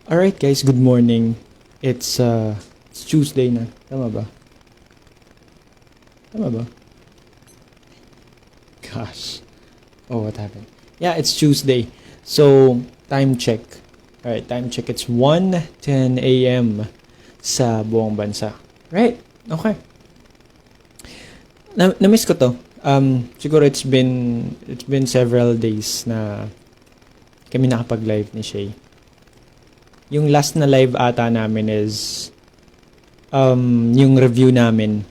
Alright guys, good morning. It's Tuesday na. Tama ba? Tama ba? Gosh. Oh, what happened? Yeah, it's Tuesday. So, time check. Alright, time check. It's 1:10 a.m. sa buong bansa. Right. Okay. Na-miss ko to. Siguro it's been several days na kami nakapag-live ni Shay. Yung last na live ata namin is yung review namin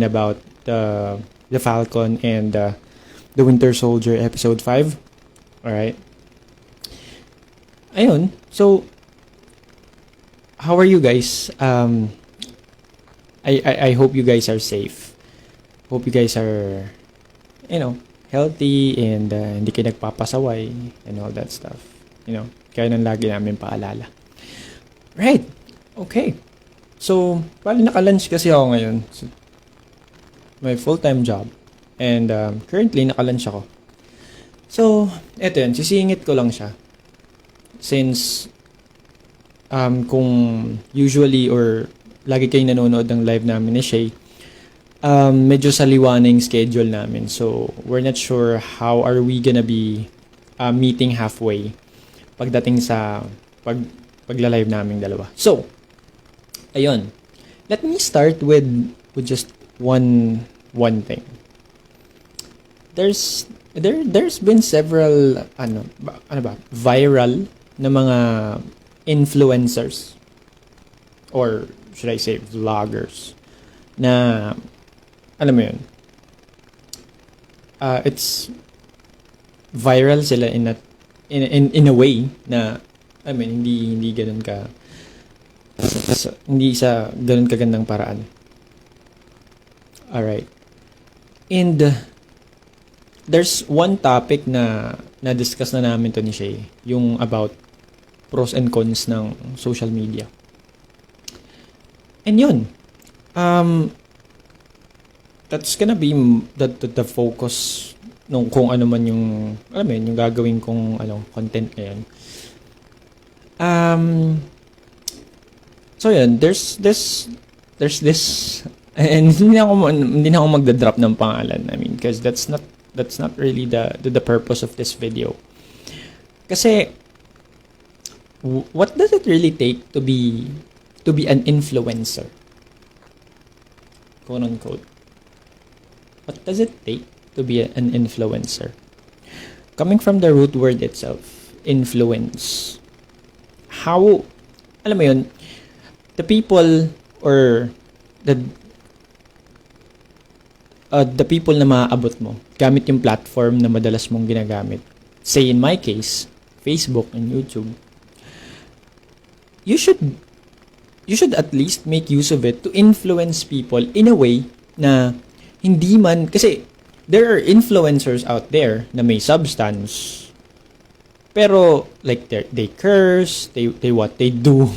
about the Falcon and the Winter Soldier episode 5. All right. Ayun. So how are you guys? I hope you guys are safe. Hope you guys are healthy and hindi kayo nagpapasaway and all that stuff. Kaya nang lagi namin paalala. Right. Okay. So, bali naka-lunch kasi ako ngayon. So, my full-time job. And currently, naka-lunch ako. So, eto yun. Sisingit ko lang siya. Since, kung usually or lagi kayo nanonood ng live namin ni Shay, medyo saliwaning schedule namin. So, we're not sure how are we gonna be meeting halfway pagdating sa pagla-live naming dalawa. So, ayun. Let me start with just one thing. There's been several viral na mga influencers or should I say vloggers na alam mo yun. It's viral sila in a way na hindi ganoon ka hindi sa ganoon kagandang paraan. All right. And there's one topic na discuss na namin to ni Shay, yung about pros and cons ng social media. And yun. That's gonna be the focus nung kung ano man yung yung gagawin kong content ngayon. So yun, there's this and hindi na ako magda-drop ng pangalan. I mean, because that's not really the purpose of this video. Kasi what does it really take to be an influencer? Quote unquote. What does it take to be an influencer? Coming from the root word itself, influence. How, alam mo yun, the people or the people na maaabot mo gamit yung platform na madalas mong ginagamit. Say in my case, Facebook and YouTube. You should at least make use of it to influence people in a way na hindi man, kasi there are influencers out there na may substance, pero like they curse, they do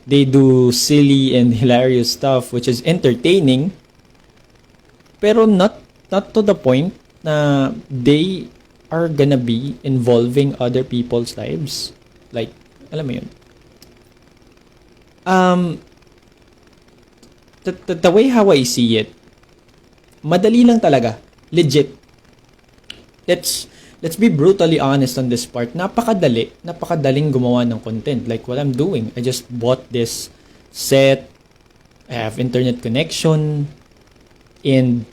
they do silly and hilarious stuff which is entertaining, pero not to the point na they are gonna be involving other people's lives. Like, alam mo yun. The way how I see it, madali lang talaga. Legit. Let's be brutally honest on this part. Napakadaling gumawa ng content. Like what I'm doing. I just bought this set. I have internet connection. And,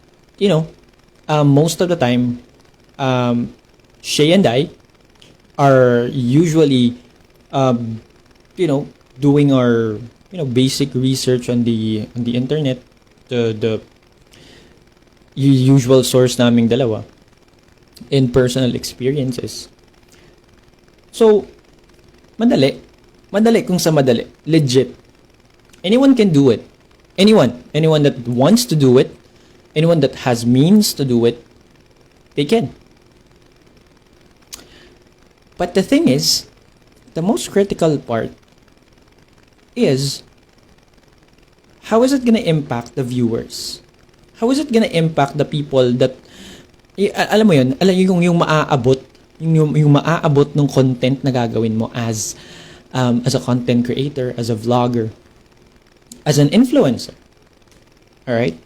most of the time, Shay and I are usually, doing our, basic research on the internet. The usual source naming dalawa in personal experiences. So, madali kung sa madali. Legit. Anyone can do it. Anyone that wants to do it, anyone that has means to do it, they can. But the thing is, the most critical part is, how is it gonna impact the viewers? How is it gonna impact the people that, alam mo yun, yung maaabot, yung maaabot ng content na gagawin mo as as a content creator, as a vlogger, as an influencer. All right?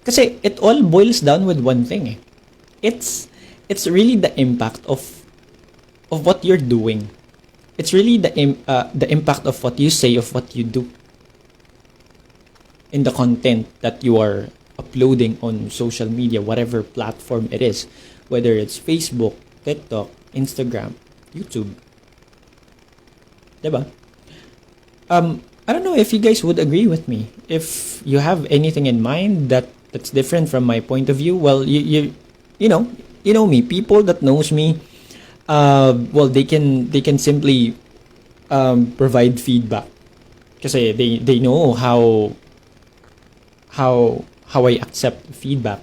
Kasi it all boils down with one thing. It's really the impact of what you're doing. It's really the impact of what you say, of what you do in the content that you are uploading on social media, whatever platform it is, whether it's Facebook, TikTok, Instagram, YouTube. Diba? I don't know if you guys would agree with me. If you have anything in mind that's different from my point of view, well, you know me. People that knows me, well, they can simply provide feedback, kasi they know how I accept feedback.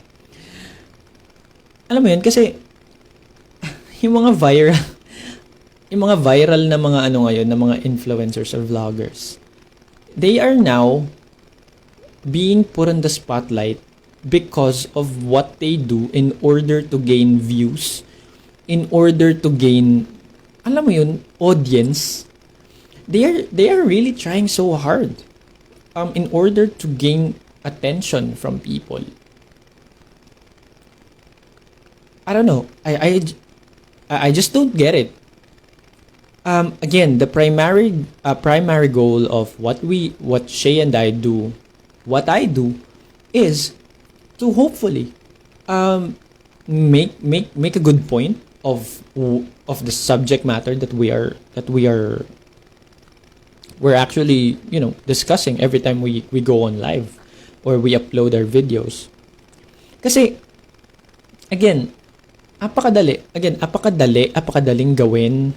Alam mo yun, kasi yung mga viral na mga ano ngayon, na mga influencers or vloggers, they are now being put on the spotlight because of what they do in order to gain views, in order to gain, alam mo yun, audience. They are really trying so hard in order to gain attention from people. I don't know. I just don't get it. Again, the primary goal of what Shay and I do, what I do, is to hopefully make a good point of the subject matter that we're actually, discussing every time we go on live or we upload our videos. Kasi apakadaling gawin.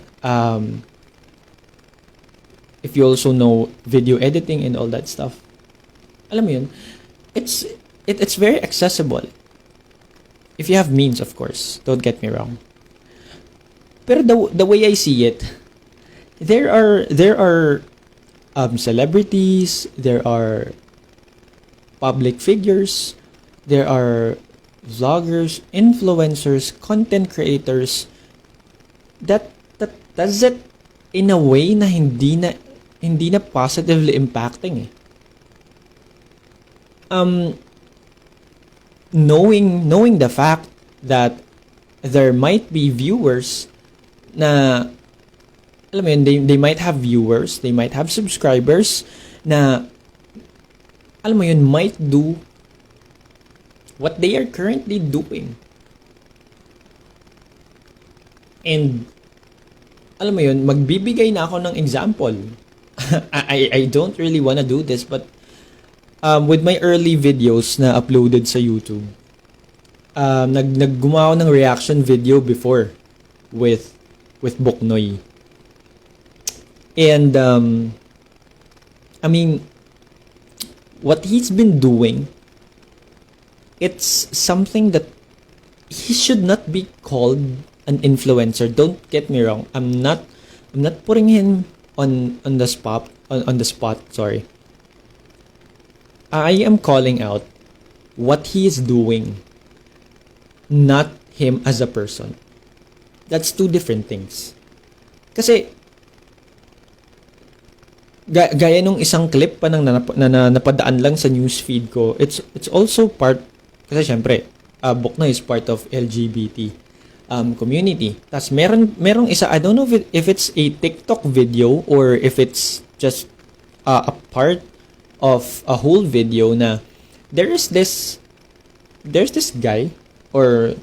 If you also know video editing and all that stuff, alam mo yun, it's very accessible if you have means, of course. Don't get me wrong. Pero the way I see it, there are celebrities, there are public figures, there are vloggers, influencers, content creators that does it in a way na hindi na positively impacting. Knowing the fact that there might be viewers na, alam mo yun, they might have viewers, they might have subscribers na, alam mo yun, might do what they are currently doing. And alam mo yun, magbibigay na ako ng example. I don't really wanna do this, but with my early videos na uploaded sa YouTube, naggumawa ako ng reaction video before with Boknoy. And I mean, what he's been doing, it's something that he should not be called an influencer. Don't get me wrong. I'm not putting him on the spot. Sorry. I am calling out what he is doing, not him as a person. That's two different things. Kasi gaya nung isang clip pa na napadaan lang sa newsfeed ko, it's also part, kasi syempre Boknoy is part of LGBT community. Tas merong isa, I don't know if it's a TikTok video or if it's just a part of a whole video na there's this guy, or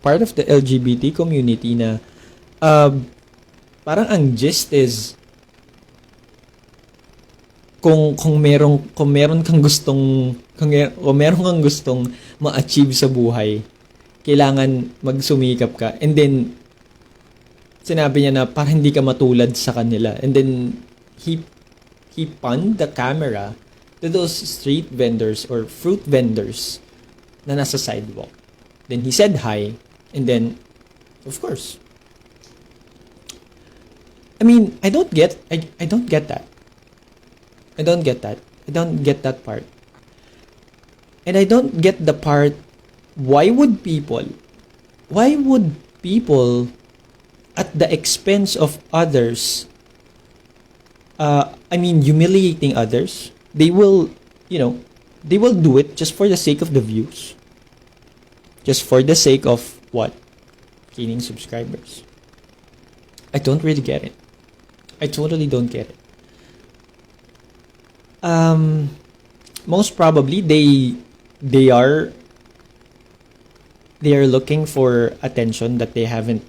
part of the LGBT community na parang ang gist is, kung meron kang gustong ma-achieve sa buhay, kailangan magsumikap ka. And then sinabi niya na parang hindi ka matulad sa kanila. And then he punned the camera to those street vendors or fruit vendors na nasa sidewalk. Then he said hi, and then of course, I mean, I don't get that. I don't get that. I don't get that part. And I don't get the part, why would people at the expense of others I mean, humiliating others. They will, you know, they will do it just for the sake of the views. Just for the sake of what? Gaining subscribers. I don't really get it. I totally don't get it. Most probably they are looking for attention that they haven't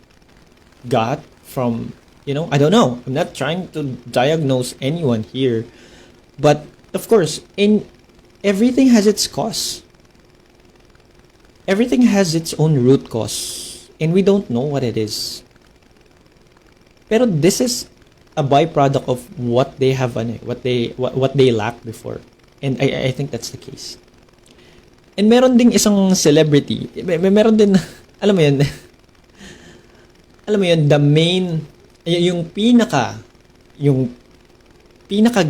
got from, I don't know. I'm not trying to diagnose anyone here, but of course, in everything has its cause. Everything has its own root cause, and we don't know what it is. Pero this is a byproduct of what they have, what they lacked before, and I think that's the case. And meron ding isang celebrity, meron din, alam mo yun, the main, yung pinaka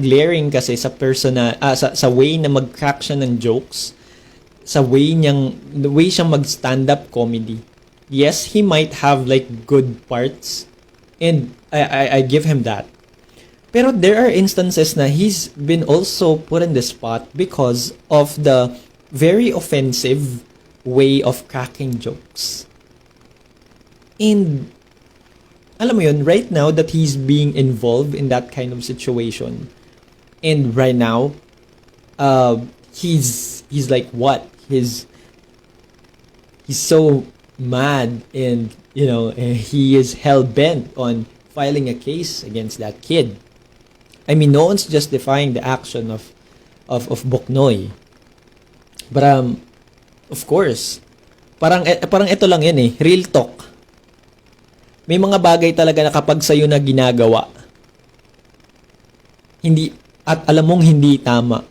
glaring kasi sa persona, sa way na mag-crack siya ng jokes, the way siyang mag-stand up comedy. Yes, he might have like good parts, and I give him that. Pero there are instances na he's been also put in the spot because of the very offensive way of cracking jokes. And alam mo yun, right now that he's being involved in that kind of situation, and right now, he's like what? He's so mad, and he is hell bent on filing a case against that kid. I mean, no one's justifying the action of Boknoy. But of course, parang ito lang yan real talk. May mga bagay talaga na kapag sa'yo na ginagawa, hindi, at alam mong hindi tama,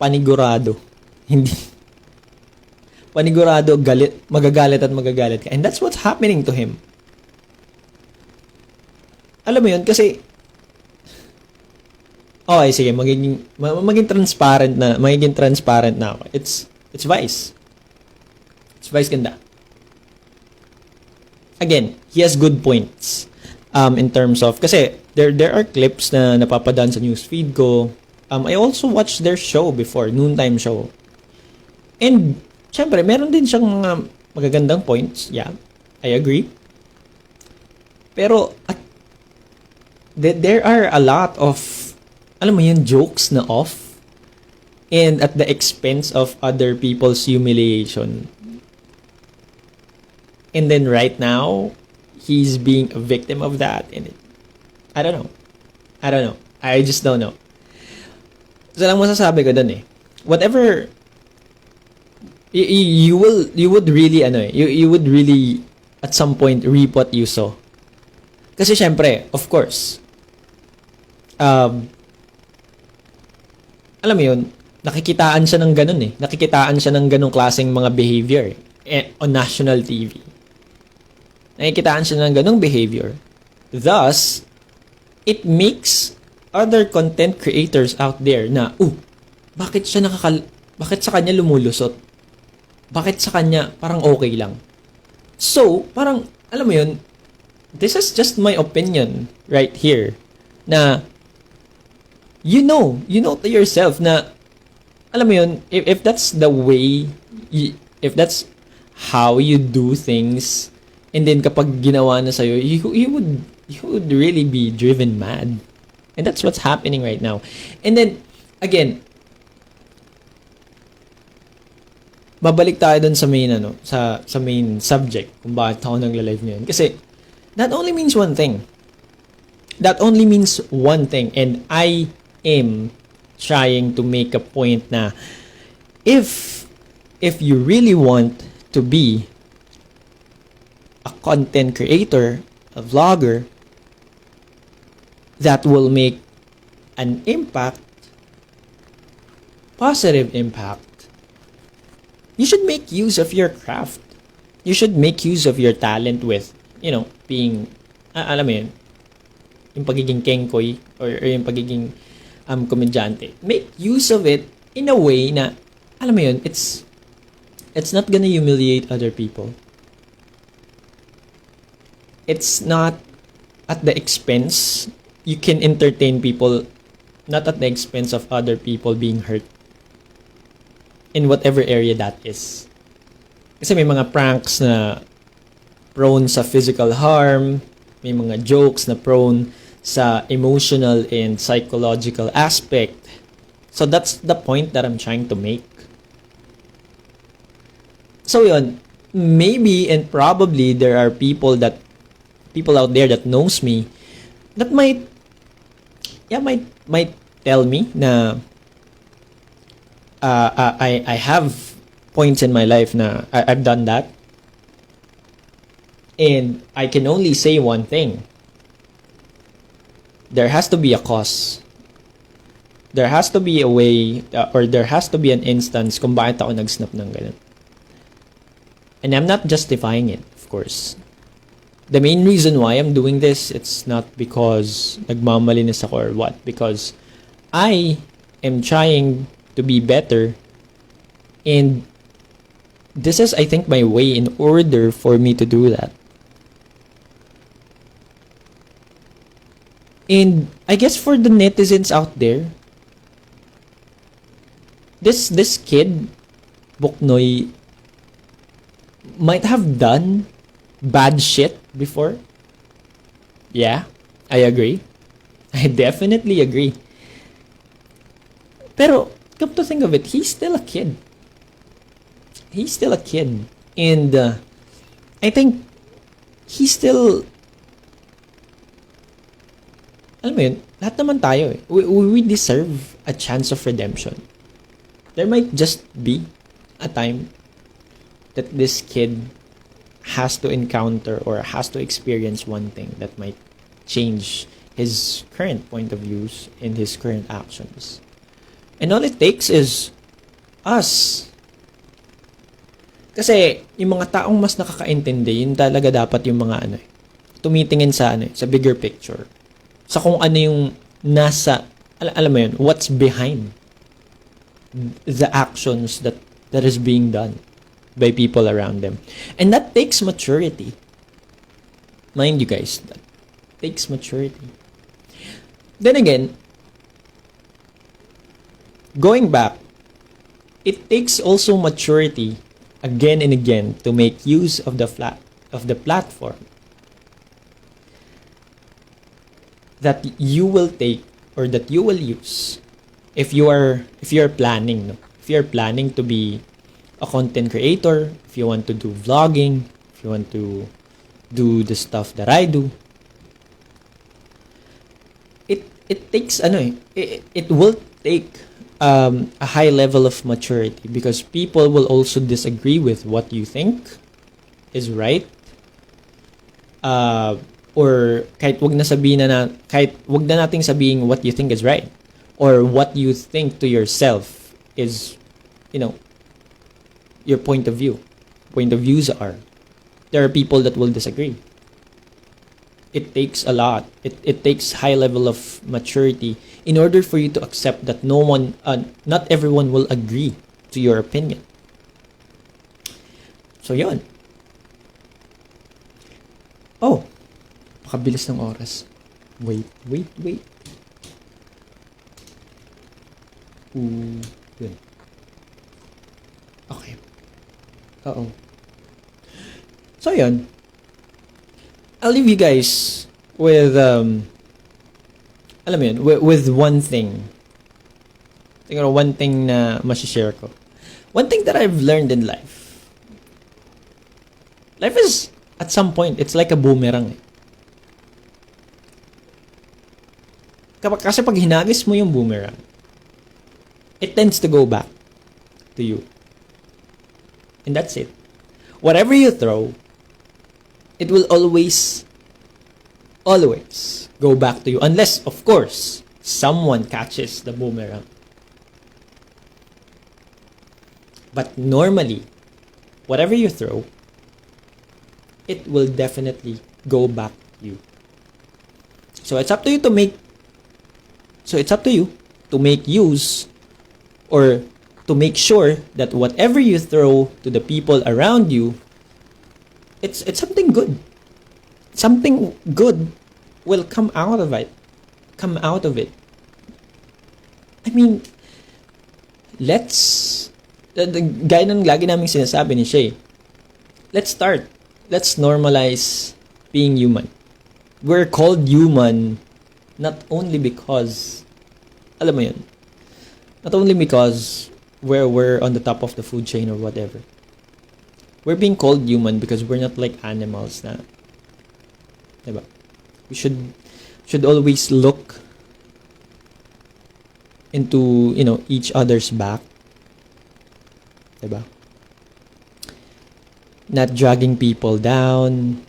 panigurado, magagalit ka. And that's what's happening to him. Alam mo yun, kasi, okay, sige, magiging transparent na ako. It's Vice. It's Vice ganda. Again, he has good points in terms of, kasi there are clips na napapadaan sa newsfeed ko. I also watched their show before, noontime show. And syempre, meron din siyang mga magagandang points. Yeah, I agree. Pero there are a lot of, alam mo yun, jokes na off, and at the expense of other people's humiliation. And then right now, he's being a victim of that. And I don't know. I just don't know. So lang masasabi ko dun whatever, you would really, you would really at some point reap what you sow. Kasi syempre, of course, alam mo yun, nakikitaan siya ng ganun Nakikitaan siya ng ganung klaseng mga behavior on national TV. Nakikitaan siya ng ganung behavior. Thus, it makes other content creators out there na, bakit sa kanya lumulusot? Bakit sa kanya parang okay lang? So, parang, alam mo yun, this is just my opinion right here, na you know to yourself na, alam mo yun, if that's the way, if that's how you do things, and then kapag ginawa na sa'yo, you would really be driven mad. And that's what's happening right now. And then, again, babalik tayo dun sa main, sa main subject, kung bakit ako nagla-live ngayon. Kasi, that only means one thing. And I am trying to make a point na, if you really want to be a content creator, a vlogger, that will make an impact, positive impact, you should make use of your craft. You should make use of your talent with, being, alam mo yun, yung pagiging kengkoy, or yung pagiging komedyante. Make use of it in a way na, alam mo yun, it's not gonna humiliate other people. It's not at the expense you can entertain people not at the expense of other people being hurt in whatever area that is. Kasi may mga pranks na prone sa physical harm, may mga jokes na prone sa emotional and psychological aspect. So that's the point that I'm trying to make. So yun, maybe and probably there are people out there that knows me that might tell me na I have points in my life na I've done that. And I can only say one thing. There has to be a cause. There has to be a way, or there has to be an instance kung bakit ako nag-snap ng ganun. And I'm not justifying it, of course. The main reason why I'm doing this, it's not because nagmamalinis ako or what. Because I am trying to be better. And this is, I think, my way in order for me to do that. And I guess for the netizens out there, this kid, Buknoy, might have done bad shit before. Yeah, I agree. I definitely agree. Pero, come to think of it, he's still a kid. He's still a kid. And I think he's still... Alam mo yun, lahat naman tayo eh. We deserve a chance of redemption. There might just be a time that this kid has to encounter or has to experience one thing that might change his current point of views and his current actions. And all it takes is us. Kasi yung mga taong mas nakakaintindi, yun talaga dapat yung mga tumitingin sa sa bigger picture. Sa kung ano yung nasa, alam mo yun, what's behind the actions that is being done by people around them. And that takes maturity. Mind you guys, that takes maturity. Then again, going back, it takes also maturity again and again to make use of the platform that you will take or that you will use if you are planning to be a content creator, if you want to do vlogging, if you want to do the stuff that I do. It takes it will take a high level of maturity because people will also disagree with what you think is right. Or kahit wag na nating sabihin what you think is right or what you think to yourself is, your point of views are. There are people that will disagree. It takes a lot. It takes high level of maturity in order for you to accept that not everyone will agree to your opinion. So yun. Oh, makabilis ng oras. Wait. Yun. Okay. Uh-oh. So yun. I'll leave you guys with with one thing. Siguro one thing na ma-share ko. One thing that I've learned in life. Life is, at some point, it's like a boomerang. Kasi pag hinagis mo yung boomerang, it tends to go back to you. And that's it. Whatever you throw, it will always go back to you. Unless, of course, someone catches the boomerang. But normally, whatever you throw, it will definitely go back to you. So it's up to you to make use or to make sure that whatever you throw to the people around you, it's something good. Something good will come out of it. come out of it. I mean, let's, gaya ng lagi namin sinasabi ni Shay, let's start. Let's normalize being human. We're called human not only because, alam mo yun, not only because we're on the top of the food chain or whatever. We're being called human because we're not like animals na, diba? We should always look into, each other's back. Diba? Not dragging people down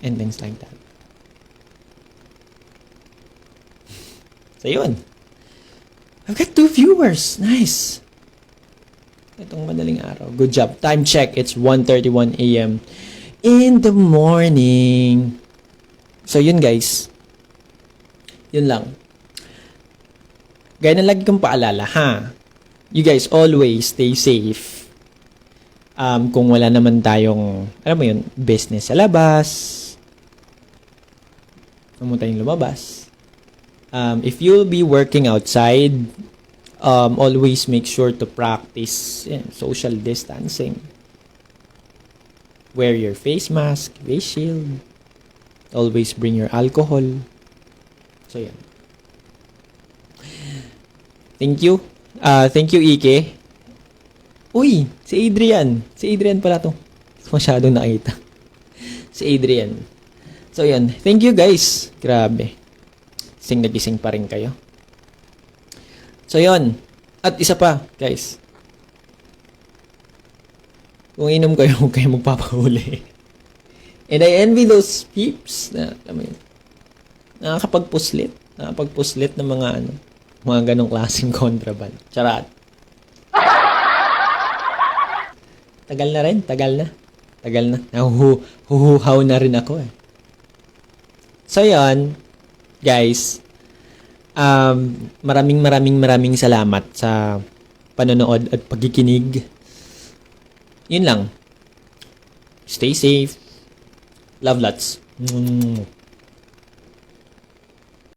and things like that. So, yun. I've got 2 viewers. Nice. Itong madaling araw. Good job. Time check. It's 1:31 a.m. in the morning. So, yun guys. Yun lang. Gaya na lagi kong paalala, ha? You guys always stay safe. Kung wala naman tayong, alam mo yun, business sa labas, huwag mo tayong lumabas. If you'll be working outside, always make sure to practice social distancing. Wear your face mask, face shield. Always bring your alcohol. So, yan. Thank you. Thank you, Ike. Uy, si Adrian. Si Adrian pala to. Masyadong nakita. Si Adrian. So, yan. Thank you, guys. Grabe. Gising na gising pa rin kayo. So, yon. At isa pa, guys. Kung inom kayo, huwag kayo magpapahuli. And I envy those peeps na, alam mo yun, nakakapagpuslit ng mga ganong klaseng contraband. Charat. Tagal na. Nahuhuhaw na rin ako eh. So, yon. Guys, maraming salamat sa panonood at pagkikinig. Yun lang. Stay safe. Love lots.